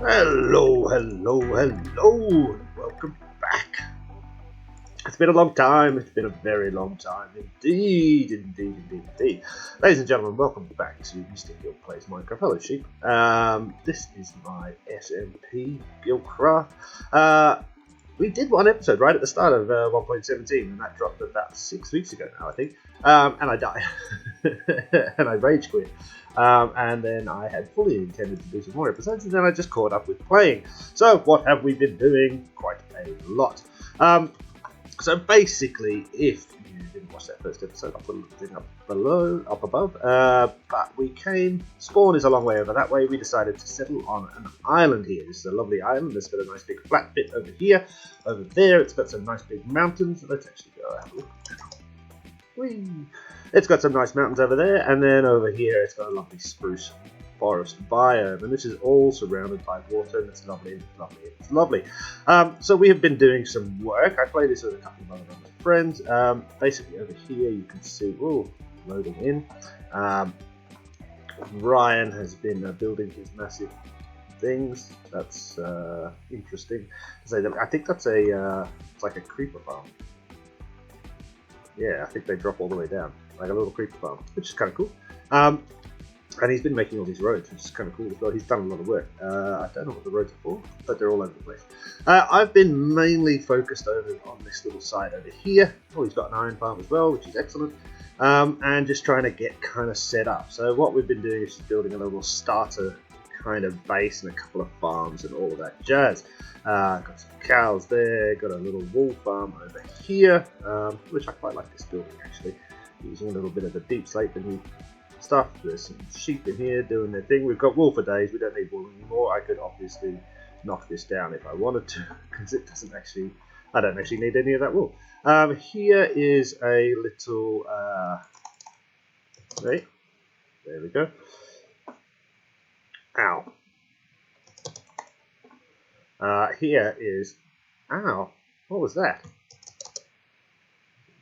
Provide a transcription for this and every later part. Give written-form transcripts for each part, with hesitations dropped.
Hello, hello, hello, and welcome back. It's been a long time, it's been a very long time indeed. Ladies and gentlemen, welcome back to MR.GILL Plays Minecraft. Hello, sheep. This is my SMP Guildcraft. We did one episode right at the start of 1.17, and that dropped about 6 weeks ago now, I think. And I died. And I rage quit. And then I had fully intended to do some more episodes, and then I just caught up with playing. So what have we been doing? Quite a lot. So basically, if you didn't watch that first episode, I'll put a little thing up above. But we came, spawn is a long way over that way. We decided to settle on an island here. This is a lovely island. There's got a nice big flat bit over here. Over there, it's got some nice big mountains. Let's actually go have a look. Whee! It's got some nice mountains over there, and then over here it's got a lovely spruce forest biome, and this is all surrounded by water, and it's lovely, it's lovely, it's lovely. So we have been doing some work. I play this with a couple of other friends. Basically over here you can see, loading in. Ryan has been building his massive things. That's interesting. I think that's it's like a creeper farm. Yeah, I think they drop all the way down, like a little creeper farm, which is kind of cool. And he's been making all these roads, which is kind of cool as well. He's done a lot of work. I don't know what the roads are for, but they're all over the place. I've been mainly focused over on this little side over here. Oh, he's got an iron farm as well, which is excellent. And just trying to get kind of set up. So what we've been doing is just building a little starter kind of base and a couple of farms and all of that jazz. Got some cows there, got a little wool farm over here, which I quite like this building actually, using a little bit of the deep slate beneath stuff. There's some sheep in here doing their thing. We've got wool for days, we don't need wool anymore. I could obviously knock this down if I wanted to, because it doesn't actually, I don't actually need any of that wool. Here is a little, there we go. Ow. Here is, ow, what was that?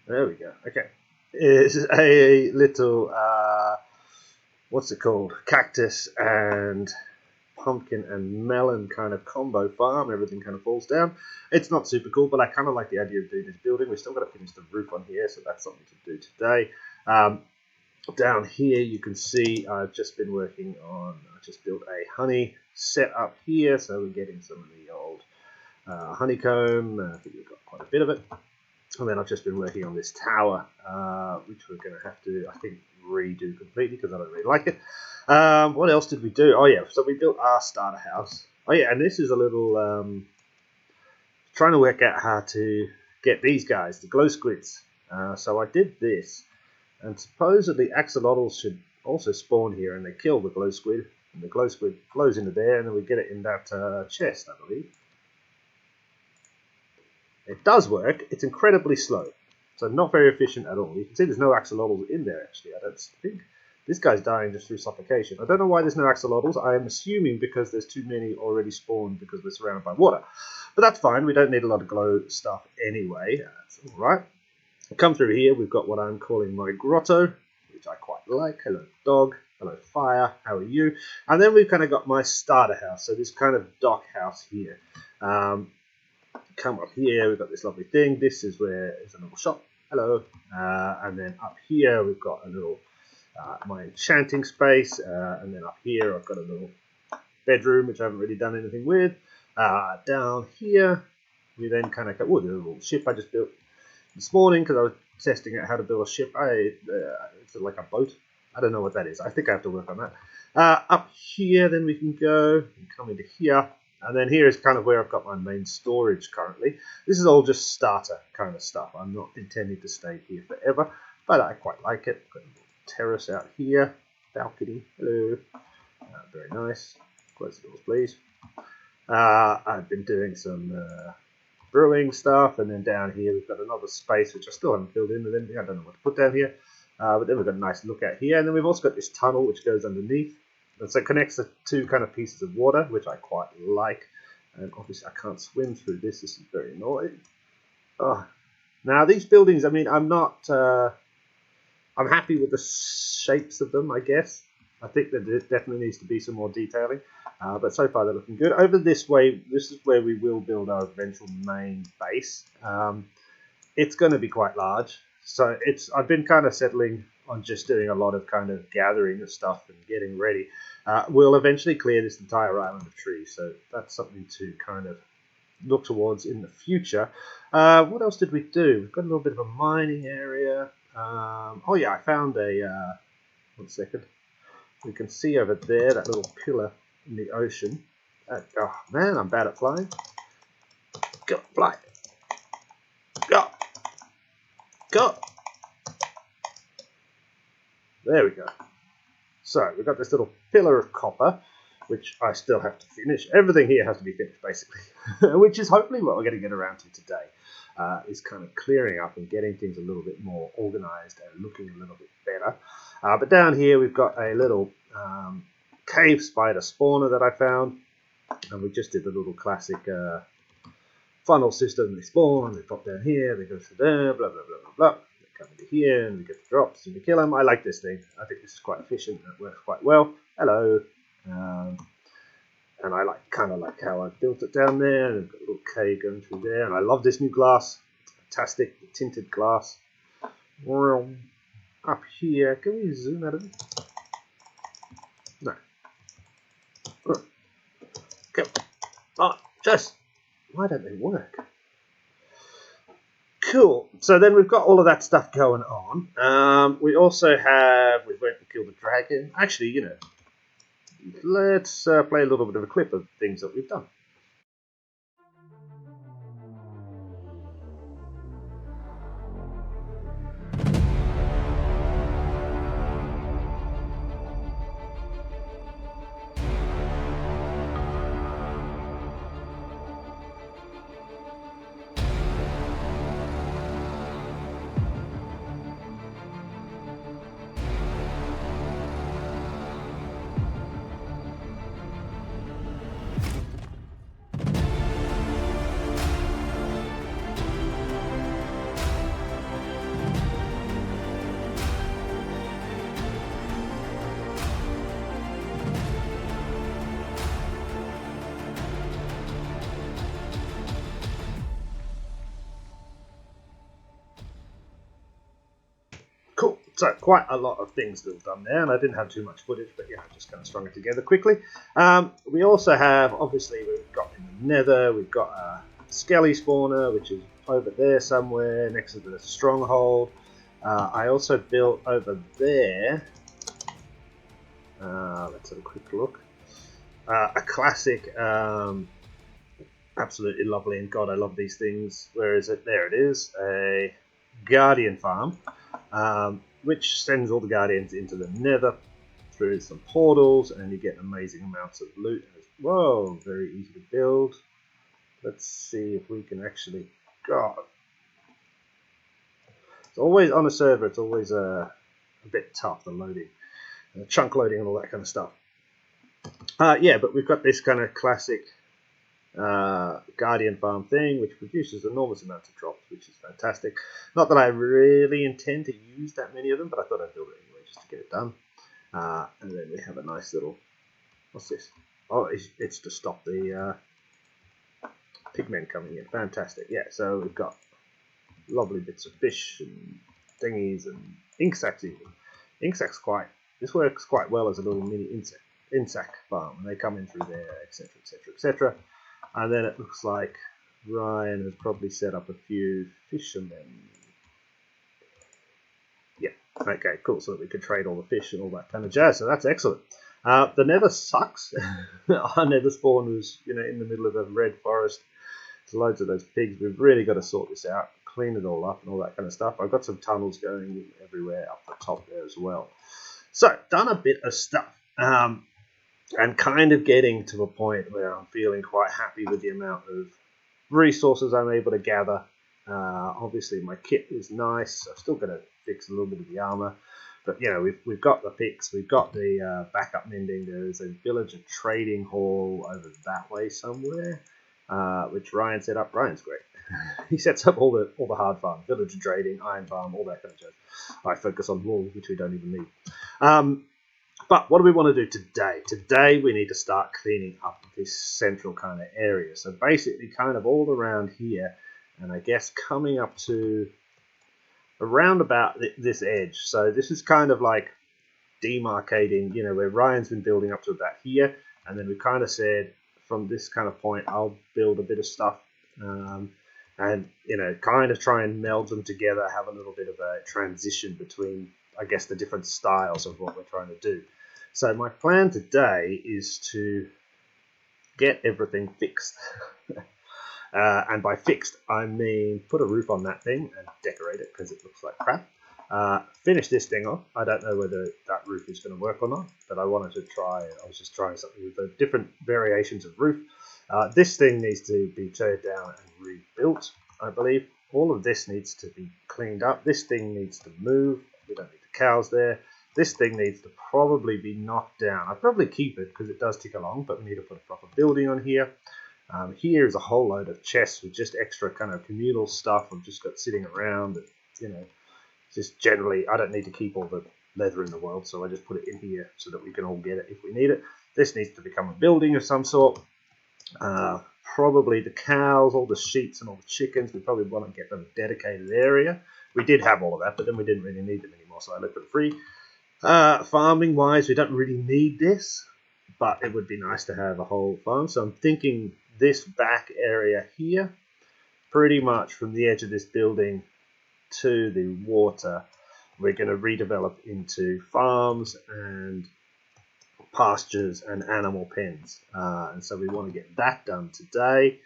There we go, okay. Is a little, what's it called? Cactus and pumpkin and melon kind of combo farm. Everything kind of falls down. It's not super cool, but I kind of like the idea of doing this building. We've still got to finish the roof on here, so that's something to do today. Down here you can see I've just been working on, I just built a honey set up here, so we're getting some of the old honeycomb. I think we've got quite a bit of it. And then I've just been working on this tower, which we're going to have to, I think, redo completely because I don't really like it. What else did we do? Oh yeah, so we built our starter house. Oh yeah, and this is a little, trying to work out how to get these guys, the glow squids. So I did this. And supposedly axolotls should also spawn here and they kill the glow squid. And the glow squid flows into there and then we get it in that chest, I believe. It does work. It's incredibly slow. So not very efficient at all. You can see there's no axolotls in there actually. I don't think. This guy's dying just through suffocation. I don't know why there's no axolotls. I am assuming because there's too many already spawned because we're surrounded by water. But that's fine. We don't need a lot of glow stuff anyway. That's alright. Come through here, we've got what I'm calling my grotto, which I quite like. Hello dog, hello fire, how are you? And then we've kind of got my starter house, so this kind of dock house here. Come up here, we've got this lovely thing. This is where there's a little shop, hello. And then up here we've got a little, my enchanting space. And then up here I've got a little bedroom, which I haven't really done anything with. Down here, we then kind of go, oh, there's a little ship I just built this morning because I was testing out how to build a ship. It's like a boat. I don't know what that is. I think I have to work on that. Up here, then we can go and come into here. And then here is kind of where I've got my main storage currently. This is all just starter kind of stuff. I'm not intending to stay here forever, but I quite like it. Got a little terrace out here. Balcony. Hello. Very nice. Close the doors, please. I've been doing some brewing stuff, and then down here we've got another space which I still haven't filled in, and then I don't know what to put down here, but then we've got a nice look out here, and then we've also got this tunnel which goes underneath, and so it connects the two kind of pieces of water, which I quite like. And obviously I can't swim through this. This is very annoying. Now these buildings, I mean, I'm not I'm happy with the shapes of them, I guess. I think that there definitely needs to be some more detailing, but so far they're looking good. Over this way, this is where we will build our eventual main base. It's going to be quite large, so I've been kind of settling on just doing a lot of kind of gathering of stuff and getting ready. We'll eventually clear this entire island of trees, so that's something to kind of look towards in the future. What else did we do? We've got a little bit of a mining area. Oh yeah, I found a... 1 second. We can see over there that little pillar in the ocean. Oh man, I'm bad at flying. Go, fly. Go. Go. There we go. So we've got this little pillar of copper, which I still have to finish. Everything here has to be finished, basically, which is hopefully what we're going to get around to today, is kind of clearing up and getting things a little bit more organized and looking a little bit better. But down here we've got a little cave spider spawner that I found, and we just did the little classic funnel system. They spawn, they pop down here, they go through there, blah, blah, blah, blah, blah. Come into here and we get the drops and we kill them. I like this thing. I think this is quite efficient. It works quite well. Hello. And I kind of like how I built it down there. And I've got a little cave going through there. And I love this new glass. Fantastic. The tinted glass. Up here. Can we zoom out of it? No. Go. Oh, just. Why don't they work? Cool. So then we've got all of that stuff going on. We also we went and killed the dragon. Actually, you know, let's play a little bit of a clip of things that we've done. Cool. So quite a lot of things that we've done there, and I didn't have too much footage, but yeah, I just kind of strung it together quickly. We also have, obviously, we've got in the nether, we've got a skelly spawner, which is over there somewhere, next to the stronghold. I also built over there, let's have a quick look, a classic, absolutely lovely, and God, I love these things. Where is it? There it is, a guardian farm. Which sends all the guardians into the nether through some portals, and you get amazing amounts of loot. Whoa, very easy to build. Let's see if we can actually... God. It's always, on a server, it's always a bit tough, the loading. Chunk loading and all that kind of stuff. Yeah, but we've got this kind of classic guardian farm thing, which produces enormous amounts of drops, which is fantastic. Not that I really intend to use that many of them, but I thought I'd build it anyway just to get it done. And then we have a nice little, what's this? Oh, it's to stop the pigmen coming in. Fantastic. Yeah, so we've got lovely bits of fish and thingies and ink sacs even. Ink sacs this works quite well as a little mini insect farm, and they come in through there, etc, etc, etc. And then it looks like Ryan has probably set up a few fishermen. Yeah, okay, cool. So that we can trade all the fish and all that kind of jazz. So that's excellent. The nether sucks. Our nether spawn was, in the middle of a red forest. There's loads of those pigs. We've really got to sort this out, clean it all up and all that kind of stuff. I've got some tunnels going everywhere up the top there as well. So, done a bit of stuff. And kind of getting to a point where I'm feeling quite happy with the amount of resources I'm able to gather. Obviously, my kit is nice. I'm still going to fix a little bit of the armor. But, we've got the picks. We've got the backup mending. There's a villager trading hall over that way somewhere, which Ryan set up. Ryan's great. He sets up all the hard farm, villager trading, iron farm, all that kind of stuff. I focus on wool, which we don't even need. But what do we want to do today? Today we need to start cleaning up this central kind of area. So basically kind of all around here, and I guess coming up to around about this edge. So this is kind of like demarcating, you know, where Ryan's been building up to about here, and then we kind of said from this kind of point I'll build a bit of stuff and, you know, kind of try and meld them together, have a little bit of a transition between, I guess, the different styles of what we're trying to do. So my plan today is to get everything fixed. And by fixed, I mean put a roof on that thing and decorate it because it looks like crap. Finish this thing off. I don't know whether that roof is going to work or not, but I wanted to try. I was just trying something with the different variations of roof. This thing needs to be teared down and rebuilt, I believe. All of this needs to be cleaned up. This thing needs to move. We don't need the cows there. This thing needs to probably be knocked down. I'll probably keep it because it does tick along, but we need to put a proper building on here. Here is a whole load of chests with just extra kind of communal stuff I've just got sitting around. That, you know, just generally, I don't need to keep all the leather in the world, so I just put it in here so that we can all get it if we need it. This needs to become a building of some sort. Probably the cows, all the sheep and all the chickens, we probably want to get them a dedicated area. We did have all of that, but then we didn't really need them anymore, so I left it free. Farming wise, we don't really need this, but it would be nice to have a whole farm. So I'm thinking this back area here, pretty much from the edge of this building to the water, we're going to redevelop into farms and pastures and animal pens, and so we want to get that done today.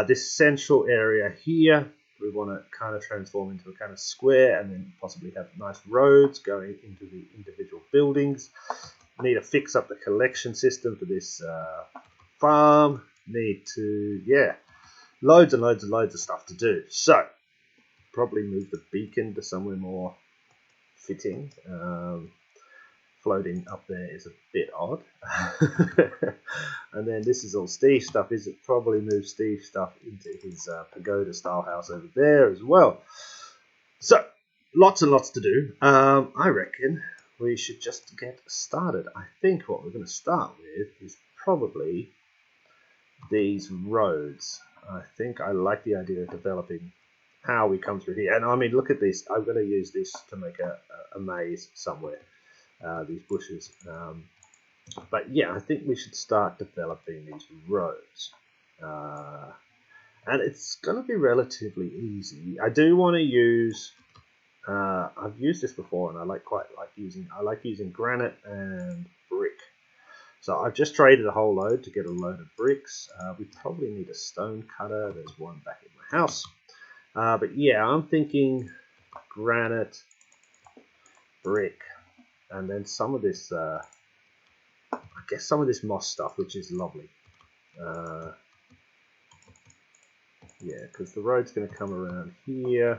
This central area here, we want to kind of transform into a kind of square and then possibly have nice roads going into the individual buildings. Need to fix up the collection system for this farm. Need to, yeah, loads and loads and loads of stuff to do. So probably move the beacon to somewhere more fitting. Floating up there is a bit odd. And then this is all Steve's stuff. Is it probably move Steve's stuff into his pagoda style house over there as well. So lots and lots to do. I reckon we should just get started. I think what we're going to start with is probably these roads. I think I like the idea of developing how we come through here. And I mean, look at this. I'm going to use this to make a maze somewhere. These bushes. But yeah, I think we should start developing these roads. And it's going to be relatively easy. I do want to use... I've used this before, and I like using granite and brick. So I've just traded a whole load to get a load of bricks. We probably need a stone cutter. There's one back in my house. But yeah, I'm thinking granite, brick, and then some of this, I guess some of this moss stuff, which is lovely. Yeah, because the road's going to come around here.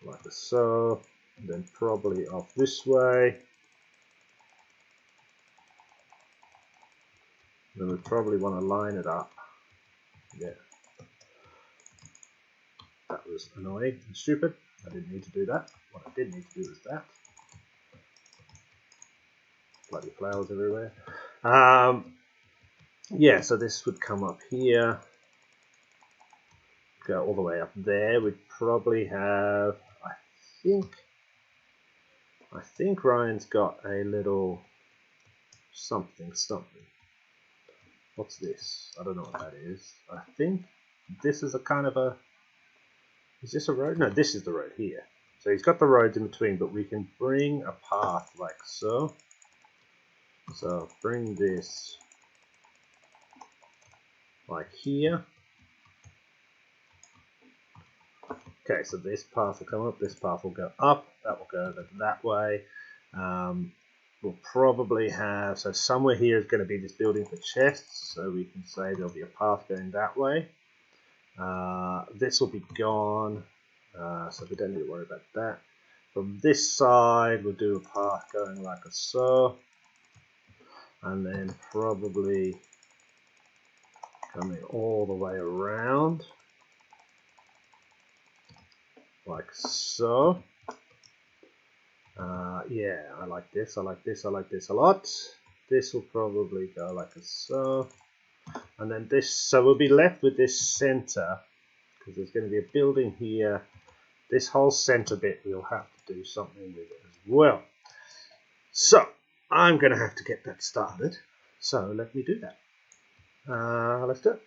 Like so, and then probably off this way. Then we probably want to line it up. Yeah. That was annoying and stupid. I didn't need to do that. What I did need to do was that. Bloody flowers everywhere. Yeah, so this would come up here. Go all the way up there. We'd probably have... I think Ryan's got a little something. What's this? I don't know what that is. I think this is a kind of a... Is this a road? No, this is the road here. So he's got the roads in between, but we can bring a path like so. So bring this like here. Okay, so this path will come up, this path will go up, that will go that way. We'll probably have, so somewhere here is going to be this building for chests, so we can say there'll be a path going that way. This will be gone, so we don't need to worry about that. From this side, we'll do a path going like so, and then probably coming all the way around. Like so. Yeah, I like this. I like this. I like this a lot. This will probably go like so. And then this, so we'll be left with this center, because there's going to be a building here. This whole center bit we'll have to do something with it as well. So I'm going to have to get that started. So let me do that. Let's do it.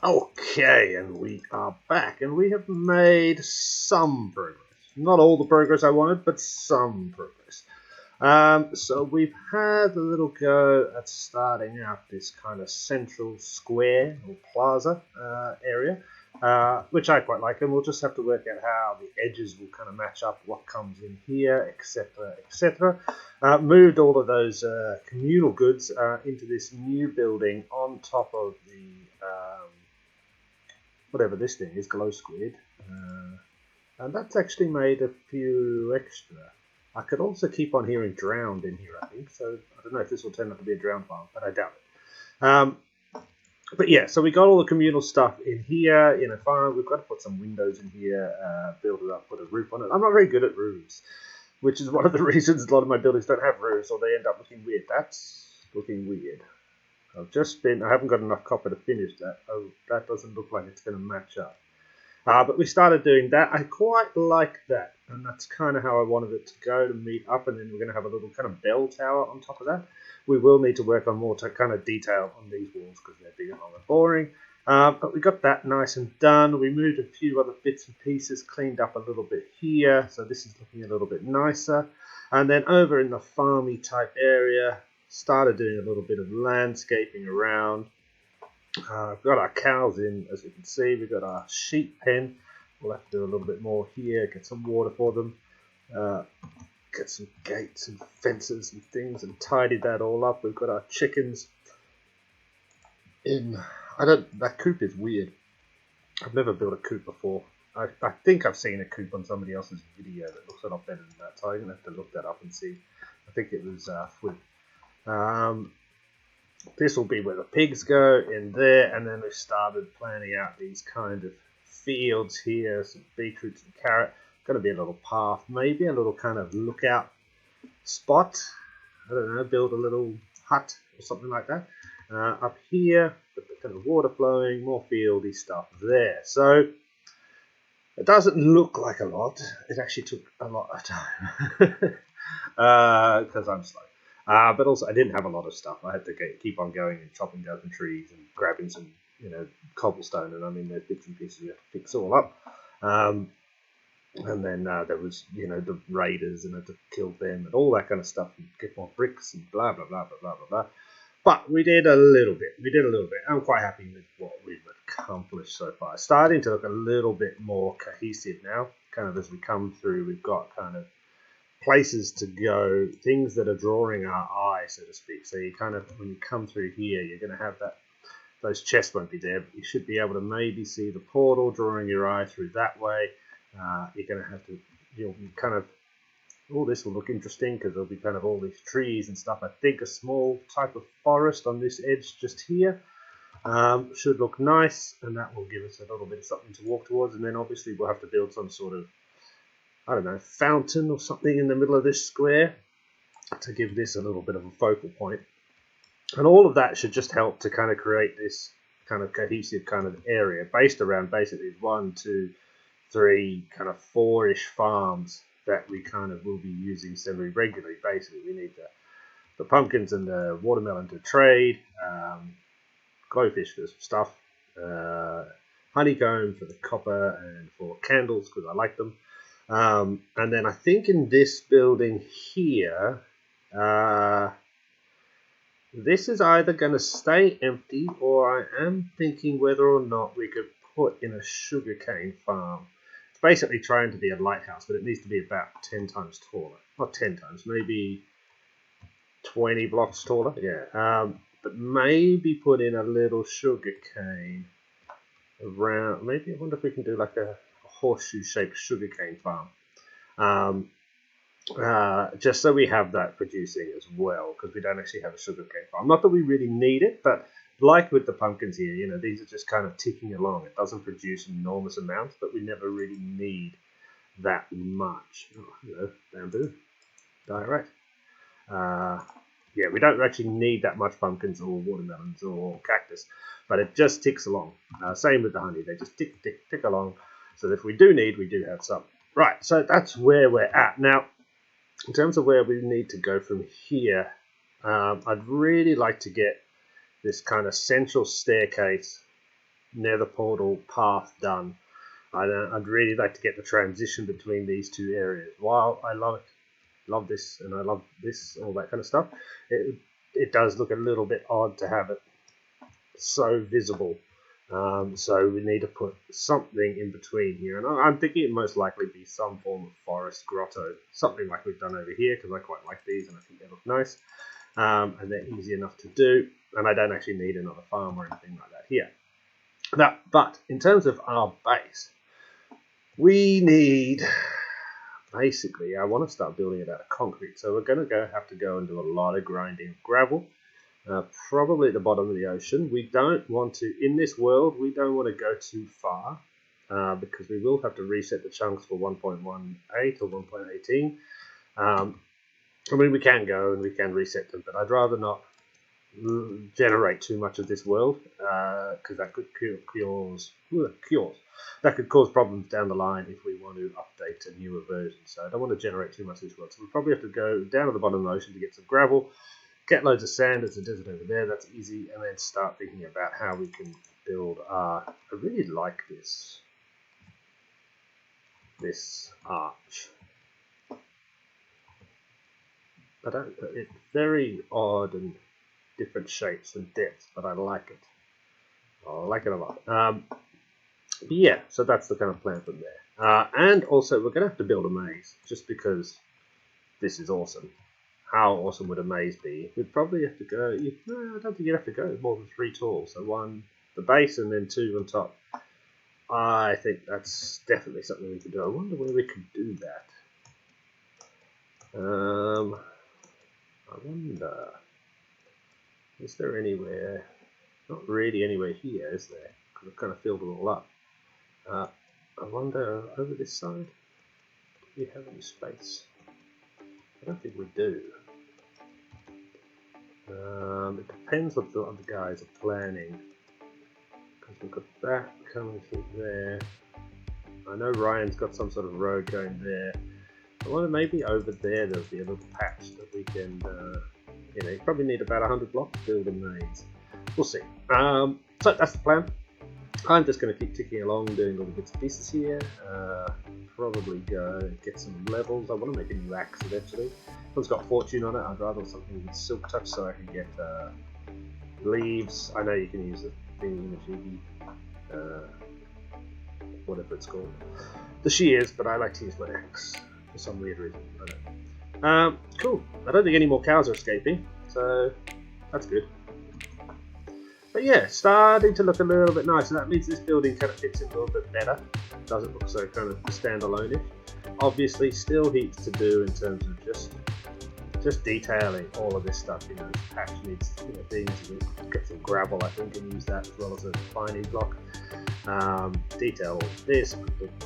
Okay, and we are back, and we have made some progress. Not all the progress I wanted, but some progress. So we've had a little go at starting out this kind of central square or plaza area, which I quite like, and we'll just have to work out how the edges will kind of match up, what comes in here, etc., etc. Moved all of those communal goods into this new building on top of the whatever this thing is, glow squid, and that's actually made a few extra. I could also keep on hearing drowned in here, I think, so I don't know if this will turn out to be a drowned farm, but I doubt it. But yeah, so we got all the communal stuff in here, in a farm. We've got to put some windows in here, build it up, put a roof on it. I'm not very good at roofs, which is one of the reasons a lot of my buildings don't have roofs, or they end up looking weird. That's looking weird. I haven't got enough copper to finish that. Oh, that doesn't look like it's going to match up. But we started doing that. I quite like that, and that's kind of how I wanted it to go, to meet up, and then we're going to have a little kind of bell tower on top of that. We will need to work on more kind of detail on these walls because they're big and long and boring. But we got that nice and done. We moved a few other bits and pieces, cleaned up a little bit here, so this is looking a little bit nicer. And then over in the farmy type area, started doing a little bit of landscaping around. We've got our cows in, as you can see. We've got our sheep pen. We'll have to do a little bit more here, get some water for them, get some gates and fences and things, and tidy that all up. We've got our chickens in. That coop is weird. I've never built a coop before. I think I've seen a coop on somebody else's video that looks a lot better than that, so I'm going to have to look that up and see. I think it was Flip. This will be where the pigs go, in there, and then we started planning out these kind of fields here, some beetroots and carrot. Going to be a little path, maybe a little kind of lookout spot. I don't know, build a little hut or something like that. Up here, with the kind of water flowing, more fieldy stuff there. So it doesn't look like a lot. It actually took a lot of time because I'm slow. But also, I didn't have a lot of stuff. I had to keep on going and chopping down some trees and grabbing some, cobblestone. And I mean, there's bits and pieces you have to fix all up. And then there was, the raiders, and I had to kill them and all that kind of stuff and get more bricks and blah, blah, blah, blah, blah, blah, blah. But we did a little bit. I'm quite happy with what we've accomplished so far. It's starting to look a little bit more cohesive now. Kind of as we come through, we've got kind of places to go, things that are drawing our eye, so to speak. So you kind of, when you come through here, you're going to have that, those chests won't be there, but you should be able to maybe see the portal drawing your eye through that way. You're going to have to, you'll kind of, this will look interesting because there'll be kind of all these trees and stuff. I think a small type of forest on this edge just here should look nice, and that will give us a little bit of something to walk towards. And then obviously we'll have to build some sort of, I don't know, fountain or something in the middle of this square to give this a little bit of a focal point. And all of that should just help to kind of create this kind of cohesive kind of area based around basically 1, 2, 3, kind of 4-ish farms that we kind of will be using semi-regularly. Basically, we need the pumpkins and the watermelon to trade, glowfish for some stuff, honeycomb for the copper and for candles because I like them. And then I think in this building here, this is either going to stay empty, or I am thinking whether or not we could put in a sugarcane farm. It's basically trying to be a lighthouse, but it needs to be about 10 times taller. Not 10 times, maybe 20 blocks taller. Yeah. But maybe put in a little sugarcane around. Maybe I wonder if we can do like a horseshoe-shaped sugarcane farm. Just so we have that producing as well, because we don't actually have a sugarcane farm. Not that we really need it, but like with the pumpkins here, you know, these are just kind of ticking along. It doesn't produce enormous amounts, but we never really need that much. Oh, hello, bamboo. Direct. Yeah, we don't actually need that much pumpkins or watermelons or cactus, but it just ticks along. Same with the honey. They just tick along, so that if we do need, we do have some. Right, so that's where we're at. Now, in terms of where we need to go from here, I'd really like to get this kind of central staircase, nether portal path done. I'd really like to get the transition between these two areas. While I love this and I love this, all that kind of stuff, it does look a little bit odd to have it so visible. So we need to put something in between here, and I'm thinking it most likely be some form of forest grotto, something like we've done over here, because I quite like these and I think they look nice, and they're easy enough to do, and I don't actually need another farm or anything like that here. Now, but in terms of our base, we need, basically, I want to start building it out of concrete, so we're going to have to go and do a lot of grinding of gravel. Probably at the bottom of the ocean. We don't want to, in this world, we don't want to go too far, because we will have to reset the chunks for 1.18 or 1.18. I mean, we can go and we can reset them, but I'd rather not generate too much of this world, because that could that could cause problems down the line if we want to update a newer version. So I don't want to generate too much of this world. So we'll probably have to go down to the bottom of the ocean to get some gravel. Get loads of sand. There's a desert over there. That's easy. And then start thinking about how we can build I really like this arch. It's very odd and different shapes and depths, but I like it. I like it a lot. But yeah, so that's the kind of plan from there. And also, we're going to have to build a maze, just because this is awesome. How awesome would a maze be? We'd probably have to go, no, I don't think you'd have to go more than 3 tall. So 1, the base, and then 2 on top. I think that's definitely something we could do. I wonder where we could do that. I wonder, is there anywhere? Not really anywhere here, is there? Because I've kind of filled it all up. I wonder, over this side, do we have any space? I don't think we do. It depends what the other guys are planning, because we've got that coming through there. I know Ryan's got some sort of road going there. I wonder, maybe over there there'll be a little patch that we can, you probably need about 100 blocks to build a maze. We'll see. So that's the plan. I'm just going to keep ticking along, doing all the bits and pieces here. Probably go and get some levels. I want to make a new axe eventually. One's got fortune on it. I'd rather something with silk touch so I can get leaves. I know you can use the thingy, whatever it's called, the shears, but I like to use my axe for some weird reason. I don't know. Cool. I don't think any more cows are escaping, so that's good. But yeah, starting to look a little bit nicer. That means this building kind of fits in a little bit better. Doesn't look so kind of standalone-ish. Obviously, still heaps to do in terms of just detailing all of this stuff. The patch needs things. Get some gravel, I think, and use that as well as a defining block. Detail all this,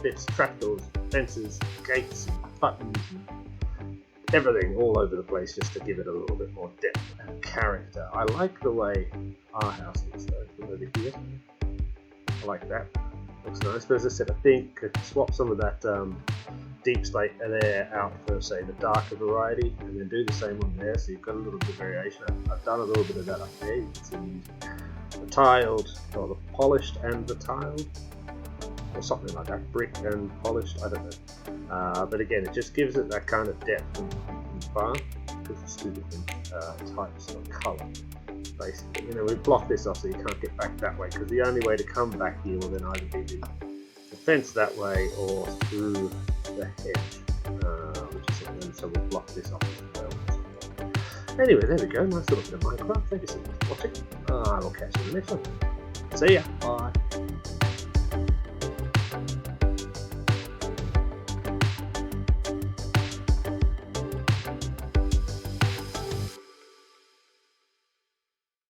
bits, trapdoors, fences, gates, buttons, and everything all over the place, just to give it a little bit more depth and character. I like the way our house looks though from over here. I like that. Looks nice. But as I said, I think I could swap some of that deep slate there out for, say, the darker variety, and then do the same on there, so you've got a little bit of variation. I've done a little bit of that up there. You can see the tiled, or the polished and the tiled. or something like that, brick and polished, I don't know. But again, it just gives it that kind of depth and bar, because it's two different types of colour, basically. You know, we block this off so you can't get back that way, because the only way to come back here will then either be the fence that way or through the hedge, which is something, so we'll block this off as well. Anyway, there we go, nice little bit of Minecraft. Thank you so much for watching. I will catch you in the next one. See ya, bye.